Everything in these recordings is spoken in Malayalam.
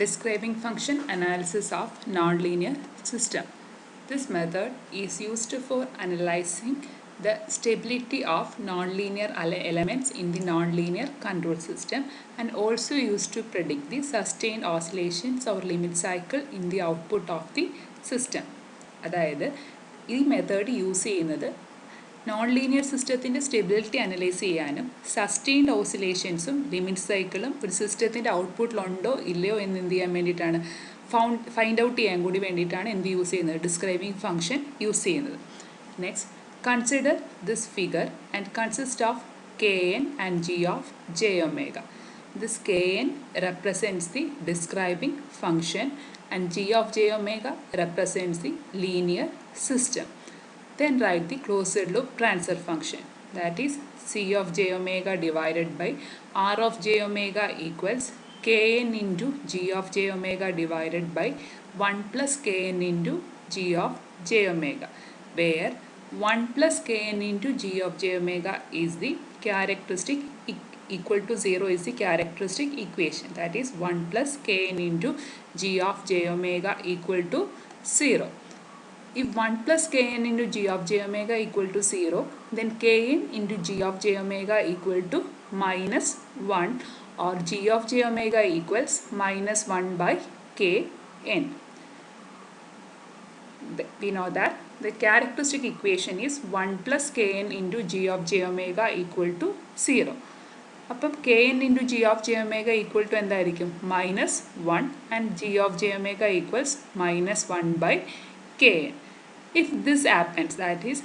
Describing function analysis of nonlinear system. This method is used for analyzing the stability of nonlinear elements in the nonlinear control system and also used to predict the sustained oscillations or limit cycle in the output of the system. അതായത് ഈ മെത്തേഡ് യൂസ് ചെയ്യുന്നത് നോൺ ലീനിയർ സിസ്റ്റത്തിൻ്റെ സ്റ്റെബിലിറ്റി അനലൈസ് ചെയ്യാനും സസ്റ്റെയിൻഡ് ഓസിലേഷൻസും ലിമിറ്റ് സൈക്കിളും ഒരു സിസ്റ്റത്തിൻ്റെ ഔട്ട്പുട്ടിലുണ്ടോ ഇല്ലയോ എന്ന് എന്ത് ചെയ്യാൻ വേണ്ടിയിട്ടാണ് ഫൈൻഡ് ഔട്ട് ചെയ്യാൻ കൂടി വേണ്ടിയിട്ടാണ് എന്ത് യൂസ് ചെയ്യുന്നത് ഡിസ്ക്രൈബിംഗ് ഫംഗ്ഷൻ യൂസ് ചെയ്യുന്നത്. Next, consider this figure and consist of kn and g of j omega. This kn represents the describing function and g of j omega represents the linear system. Then write the closed loop transfer function, that is c of j omega divided by r of j omega equals kn into g of j omega divided by 1 plus kn into g of j omega, where 1 plus kn into g of j omega is the characteristic equal to 0 is the characteristic equation, that is 1 plus kn into g of j omega equal to 0. If 1 plus kn into g of j omega equal to 0, then kn into g of j omega equal to minus 1 or g of j omega equals minus 1 by kn. We know that the characteristic equation is 1 plus kn into g of j omega equal to 0. അപ്പം kn into g of j omega equal to എന്തായിരിക്കും minus 1 and g of j omega equals minus 1 by kn. If this happens, that is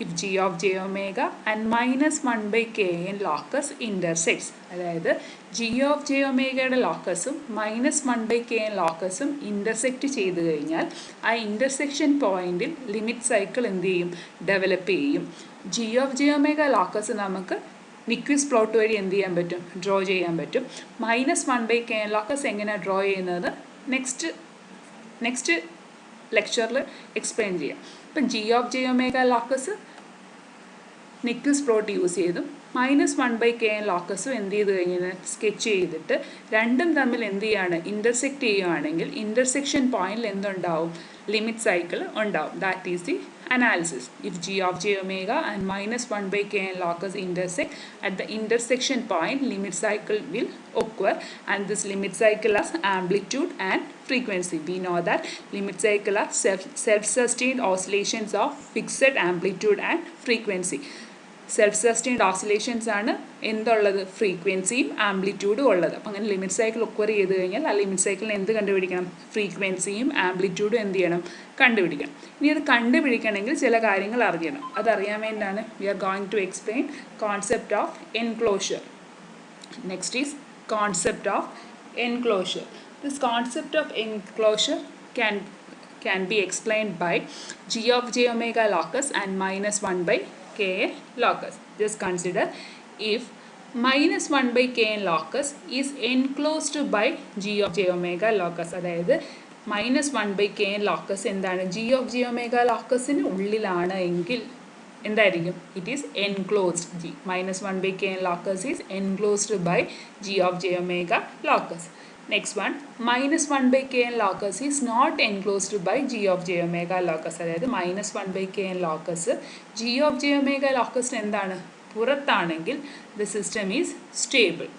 if g of j omega and minus 1 by kn locus intersects, അതായത് g of j omegയുടെ ലോക്കസും മൈനസ് 1 by kn ലോക്കസും ഇൻ്റർസെക്റ്റ് ചെയ്ത് കഴിഞ്ഞാൽ ആ ഇൻ്റർസെക്ഷൻ പോയിന്റിൽ ലിമിറ്റ് സൈക്കിൾ എന്ത് ചെയ്യും ഡെവലപ്പ് ചെയ്യും. g of j omega locus നമുക്ക് നിക്വിസ് പ്ലോട്ട് വഴി എന്ത് ചെയ്യാൻ പറ്റും ഡ്രോ ചെയ്യാൻ പറ്റും. മൈനസ് 1 by kn ലോക്കസ് എങ്ങനെയാണ് ഡ്രോ ചെയ്യുന്നത് നെക്സ്റ്റ് ലെക്ചറിൽ എക്സ്പ്ലെയിൻ ചെയ്യാം. ഇപ്പം G of J omega locus Nyquist plot use ചെയ്തും മൈനസ് 1 by kn ലോക്കസും എന്ത് ചെയ്ത് കഴിഞ്ഞാൽ സ്കെച്ച് ചെയ്തിട്ട് രണ്ടും തമ്മിൽ എന്ത് ചെയ്യാണ് ഇൻ്റർസെക്റ്റ് ചെയ്യുകയാണെങ്കിൽ ഇൻ്റർസെക്ഷൻ പോയിന്റിൽ എന്തുണ്ടാവും ലിമിറ്റ് സൈക്കിൾ ഉണ്ടാവും. That is the analysis. If g of j omega and minus 1 by kn locus intersect, at the intersection point limit cycle will occur, and this limit cycle has amplitude and frequency. We know that limit cycle are self-sustained oscillations of fixed amplitude and frequency. Self sustained oscillations ആണ് എന്തുള്ളത് ഫ്രീക്വൻസിയും ആംപ്ലിറ്റ്യൂഡും ഉള്ളത്. അപ്പം അങ്ങനെ ലിമിറ്റ് സൈക്കിൾ ഒക്വർ ചെയ്ത് കഴിഞ്ഞാൽ ആ ലിമിറ്റ് സൈക്കിളിന് എന്ത് കണ്ടുപിടിക്കണം ഫ്രീക്വൻസിയും ആംപ്ലിറ്റ്യൂഡും എന്ത് ചെയ്യണം കണ്ടുപിടിക്കണം. ഇനി അത് കണ്ടുപിടിക്കണമെങ്കിൽ ചില കാര്യങ്ങൾ അറിയണം. അതറിയാൻ വേണ്ടിയാണ് we are going to explain concept of enclosure. Next is concept of enclosure. This concept of enclosure can be explained by g of j omega locus and minus 1 by kn locus. Just consider if minus 1 by kn locus is enclosed by g of j omega locus, അതായത് minus 1 by kn locus എന്താണ് g of j omega locusന് ഉള്ളിലാണ് എങ്കിൽ എന്തായിരിക്കും it is enclosed. g minus 1 by kn locus is enclosed by g of j omega locus. Next one, minus 1 by kn locus is not enclosed by g of j omega locus, അതായത് minus 1 by kn locus g of j omega locus എന്താണ് പുറത്താണെങ്കിൽ the system is stable.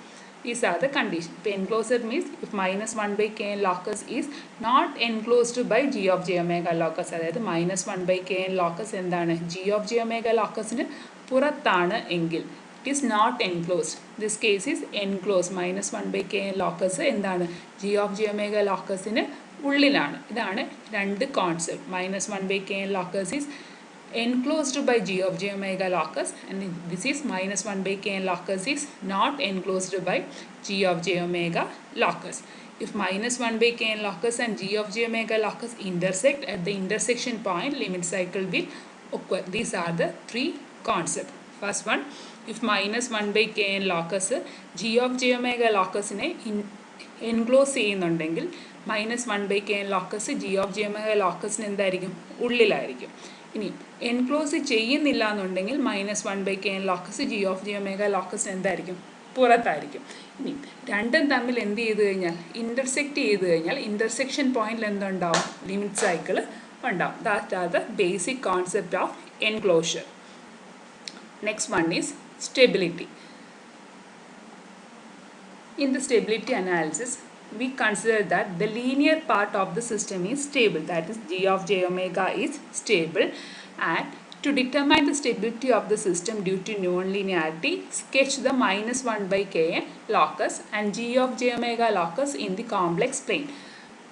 These are the conditions. If enclosure means if minus 1 by kn locus is not enclosed by g of j omega locus, അതായത് minus 1 by kn locus എന്താണ് g of j omega locusന് പുറത്താണ് എങ്കിൽ is not enclosed. This case is enclosed. minus 1 by kn locus എന്താണ് g of j omega locusന് ഉള്ളിലാണ്. ഇതാണ് രണ്ട് concept. minus 1 by kn locus is enclosed by g of j omega locus, and this is minus 1 by kn locus is not enclosed by g of j omega locus. If minus 1 by kn locus and g of j omega locus intersect, at the intersection point limit cycle will occur. These are the three concepts. First one, if minus 1 by kn locus g of j omega locusനെ എൻക്ലോസ് ചെയ്യുന്നുണ്ടെങ്കിൽ minus 1 by kn locus g of j omega locusന് എന്തായിരിക്കും ഉള്ളിലായിരിക്കും. ഇനി എൻക്ലോസ് ചെയ്യുന്നില്ല എന്നുണ്ടെങ്കിൽ minus 1 by kn locus g of j omega locusന് എന്തായിരിക്കും പുറത്തായിരിക്കും. ഇനി രണ്ടും തമ്മിൽ എന്ത് ചെയ്ത് കഴിഞ്ഞാൽ ഇൻ്റർസെക്റ്റ് ചെയ്ത് കഴിഞ്ഞാൽ ഇൻ്റർസെക്ഷൻ പോയിന്റിൽ എന്തുണ്ടാവും? ലിമിറ്റ് സൈക്കിൾ ഉണ്ടാവും. That are the basic concept of enclosure. Next one is stability. In the stability analysis, we consider that the linear part of the system is stable, that is g of j omega is stable, and to determine the stability of the system due to non-linearity, sketch the minus 1 by kn locus and g of j omega locus in the complex plane.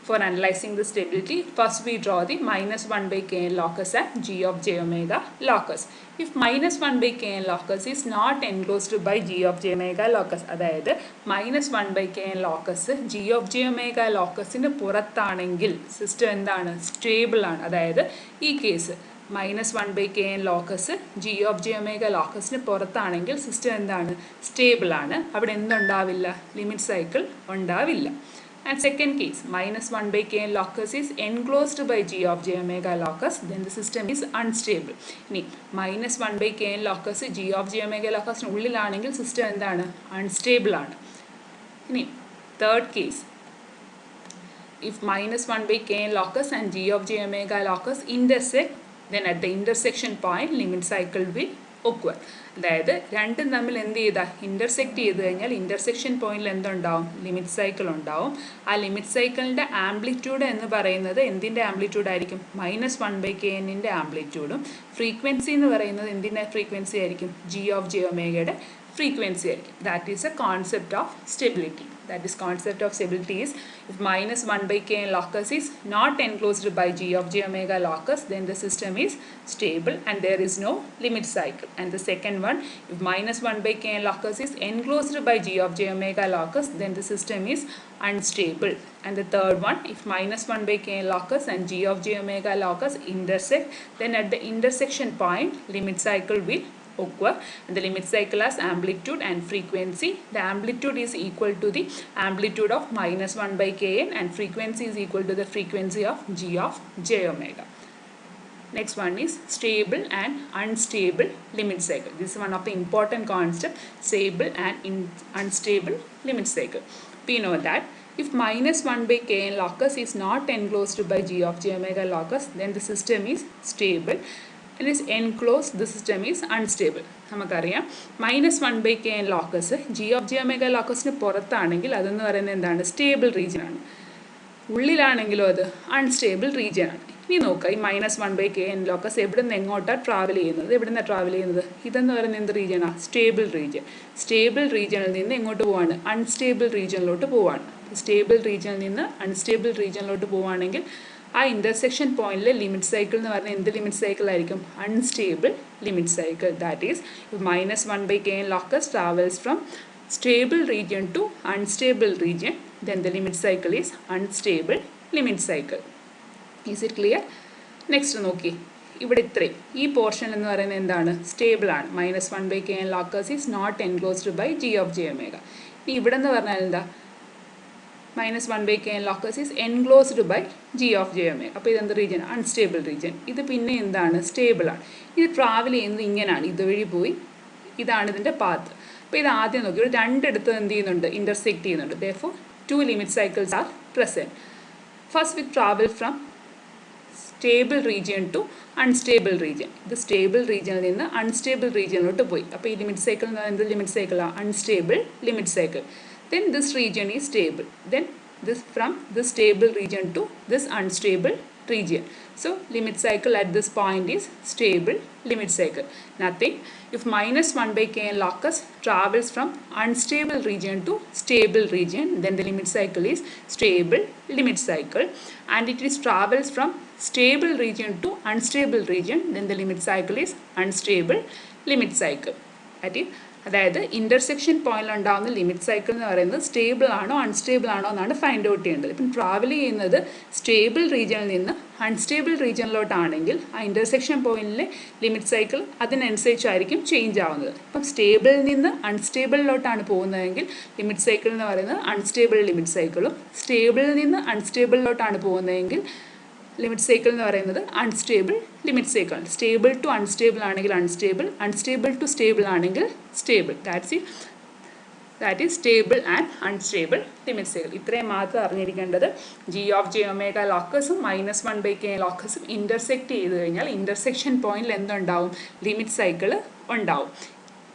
For analyzing the stability, first we draw the minus 1 by kn locus and g of j omega locus. If minus 1 by kn locus is not enclosed by g of j omega locus, അതായത് minus 1 by kn locus g of j omega locusന് പുറത്താണെങ്കിൽ സിസ്റ്റം എന്താണ്? സ്റ്റേബിൾ ആണ്. അതായത് ഈ case minus 1 by kn locus G of J omega ലോക്കസിന് പുറത്താണെങ്കിൽ സിസ്റ്റം എന്താണ്? സ്റ്റേബിൾ ആണ്. അവിടെ എന്തുണ്ടാവില്ല? ലിമിറ്റ് സൈക്കിൾ ഉണ്ടാവില്ല. And second case, minus 1 by kn locus is enclosed by g of j omega locus, then the system is unstable. ഇനി minus 1 by kn locus g of j omega locus ഉള്ളിലാണെങ്കിൽ സിസ്റ്റം എന്താണ്? അൺസ്റ്റേബിൾ ആണ്. ഇനി third case, if minus 1 by kn locus and g of j omega locus intersect, then at the intersection point limit cycle will occur. അതായത് രണ്ടും തമ്മിൽ എന്ത് ചെയ്താൽ ഇൻ്റർസെക്റ്റ് ചെയ്ത് കഴിഞ്ഞാൽ ഇൻ്റർസെക്ഷൻ പോയിന്റിൽ എന്തുണ്ടാവും? ലിമിറ്റ് സൈക്കിൾ ഉണ്ടാവും. ആ ലിമിറ്റ് സൈക്കിളിൻ്റെ ആംപ്ലിറ്റ്യൂഡ് എന്ന് പറയുന്നത് എന്തിൻ്റെ ആംപ്ലിറ്റ്യൂഡ് ആയിരിക്കും? മൈനസ് 1 by kn ആംപ്ലിറ്റ്യൂഡും ഫ്രീക്വൻസി എന്ന് പറയുന്നത് എന്തിൻ്റെ ഫ്രീക്വൻസി ആയിരിക്കും? ജി ഓഫ് ജെ ഒമേഗയുടെ ഫ്രീക്വൻസി ആയിരിക്കും. That is A concept of stability. That is concept of stability is if minus 1 by kn locus is not enclosed by g of j omega locus, then the system is stable and there is no limit cycle. And the second one, if minus 1 by kn locus is enclosed by g of j omega locus, then the system is unstable. And the third one, if minus 1 by kn locus and g of j omega locus intersect, then at the intersection point limit cycle will occur, and the limit cycle has amplitude and frequency. The amplitude is equal to the amplitude of minus 1 by kn and frequency is equal to the frequency of g of j omega. Next one is stable and unstable limit cycle. This is one of the important concepts, stable and unstable limit cycle. We know that if minus 1 by kn locus is not enclosed by g of j omega locus, then the system is stable. It is enclosed, the system is unstable. നമുക്കറിയാം minus 1 by kn locus G of J omega ലോക്കസിന് പുറത്താണെങ്കിൽ അതെന്ന് പറയുന്നത് എന്താണ്? സ്റ്റേബിൾ റീജിയൻ ആണ്. ഉള്ളിലാണെങ്കിലോ അത് അൺസ്റ്റേബിൾ റീജിയൻ ആണ്. ഇനി നോക്കുക, ഈ മൈനസ് 1 by kn ലോക്കസ് എവിടെ നിന്ന് എങ്ങോട്ടാണ് ട്രാവൽ ചെയ്യുന്നത്? എവിടെ നിന്നാണ് ട്രാവൽ ചെയ്യുന്നത്? ഇതെന്ന് പറയുന്നത് എന്ത് റീജിയനാണ്? Stable region. സ്റ്റേബിൾ റീജിയനിൽ നിന്ന് എങ്ങോട്ട് പോവാണ്? അൺസ്റ്റേബിൾ റീജിയനിലോട്ട് പോവാണ്. സ്റ്റേബിൾ റീജിയനിൽ നിന്ന് അൺസ്റ്റേബിൾ റീജിയനിലോട്ട് പോവുകയാണെങ്കിൽ ആ ഇൻ്റർസെക്ഷൻ പോയിന്റിലെ ലിമിറ്റ് സൈക്കിൾ എന്ന് പറഞ്ഞാൽ എന്ത് ലിമിറ്റ് സൈക്കിൾ ആയിരിക്കും? Unstable limit cycle. That is minus 1 by kn locus travels from stable region to unstable region, then the limit cycle is unstable limit cycle. Is it clear? Next നോക്കി, ഇവിടെ ഇത്രയും ഈ പോർഷൻ എന്ന് പറയുന്നത് എന്താണ്? സ്റ്റേബിൾ ആണ്. Minus 1 by kn locus is not enclosed by g of j omega. ഇനി ഇവിടെ എന്ന് പറഞ്ഞാൽ എന്താ? Minus 1 by kn locus is enclosed by g of j omega. അപ്പോൾ ഇതെന്ത് റീജിയൻ? Unstable region. ഇത് പിന്നെ എന്താണ്? സ്റ്റേബിൾ ആണ്. ഇത് ട്രാവൽ ചെയ്യുന്നത് ഇങ്ങനെയാണ്, ഇതുവഴി പോയി ഇതാണ് ഇതിൻ്റെ പാത്ത്. അപ്പോൾ ഇത് ആദ്യം നോക്കി, ഇവിടെ രണ്ടിടത്ത് എന്ത് ചെയ്യുന്നുണ്ട്? ഇൻ്റർസെക്റ്റ് ചെയ്യുന്നുണ്ട്. therefore 2 limit cycles are present. First we travel from stable region to unstable region. ഇത് സ്റ്റേബിൾ റീജിയനിൽ നിന്ന് അൺസ്റ്റേബിൾ റീജിയനിലോട്ട് പോയി. അപ്പോൾ ഈ ലിമിറ്റ് സൈക്കിൾ എന്ന് പറയുന്നത് ലിമിറ്റ് സൈക്കിളാണ്? Unstable limit cycle. Then this region is stable. Then this from this stable region to this unstable region. So limit cycle at this point is stable limit cycle. Nothing. If minus 1 by kn locus travels from unstable region to stable region, then the limit cycle is stable limit cycle. And it is travels from stable region to unstable region, then the limit cycle is unstable limit cycle. അതായത് ഇൻ്റർസെക്ഷൻ പോയിന്റിൽ ഉണ്ടാകുന്ന ലിമിറ്റ് സൈക്കിൾ എന്ന് പറയുന്നത് സ്റ്റേബിൾ ആണോ അൺസ്റ്റേബിൾ ആണോ എന്നാണ് ഫൈൻഡ് ഔട്ട് ചെയ്യേണ്ടത്. ഇപ്പം ട്രാവൽ ചെയ്യുന്നത് സ്റ്റേബിൾ റീജിയനിൽ നിന്ന് അൺസ്റ്റേബിൾ റീജിയനിലോട്ടാണെങ്കിൽ ആ ഇൻ്റർസെക്ഷൻ പോയിന്റിലെ ലിമിറ്റ് സൈക്കിൾ അതിനനുസരിച്ചായിരിക്കും ചേഞ്ച് ആവുന്നത്. ഇപ്പം സ്റ്റേബിളിൽ നിന്ന് അൺസ്റ്റേബിളിലോട്ടാണ് പോകുന്നതെങ്കിൽ ലിമിറ്റ് സൈക്കിൾ എന്ന് പറയുന്നത് അൺസ്റ്റേബിൾ ലിമിറ്റ് സൈക്കിളും, സ്റ്റേബിളിൽ നിന്ന് അൺസ്റ്റേബിളിലോട്ടാണ് പോകുന്നതെങ്കിൽ ലിമിറ്റ് സൈക്കിൾ എന്ന് പറയുന്നത് unstable limit cycle. Stable to unstable ആണെങ്കിൽ അൺസ്റ്റേബിൾ, അൺസ്റ്റേബിൾ ടു സ്റ്റേബിൾ ആണെങ്കിൽ stable. That's it. That is stable and unstable limit cycle. ഇത്രയും മാത്രം അറിഞ്ഞിരിക്കേണ്ടത്. ജി ഓഫ് ജെ ഒമേഗ ലോക്കസും -1/k ലോക്കസും ഇൻ്റർസെക്റ്റ് ചെയ്ത് കഴിഞ്ഞാൽ ഇൻ്റർസെക്ഷൻ പോയിന്റിൽ എന്തുണ്ടാവും? ലിമിറ്റ് സൈക്കിൾ ഉണ്ടാവും.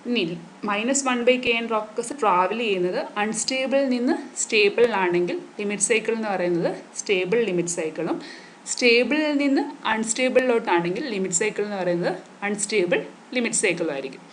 ഇനി -1/k ലോക്കസ് ട്രാവൽ ചെയ്യുന്നത് അൺസ്റ്റേബിളിൽ നിന്ന് സ്റ്റേബിളിലാണെങ്കിൽ ലിമിറ്റ് സൈക്കിൾ എന്ന് പറയുന്നത് സ്റ്റേബിൾ ലിമിറ്റ് സൈക്കിളും, സ്റ്റേബിളിൽ നിന്ന് അൺസ്റ്റേബിളിലോട്ടാണെങ്കിൽ ലിമിറ്റ് സൈക്കിൾ എന്ന് പറയുന്നത് അൺസ്റ്റേബിൾ ലിമിറ്റ് സൈക്കിളും ആയിരിക്കും.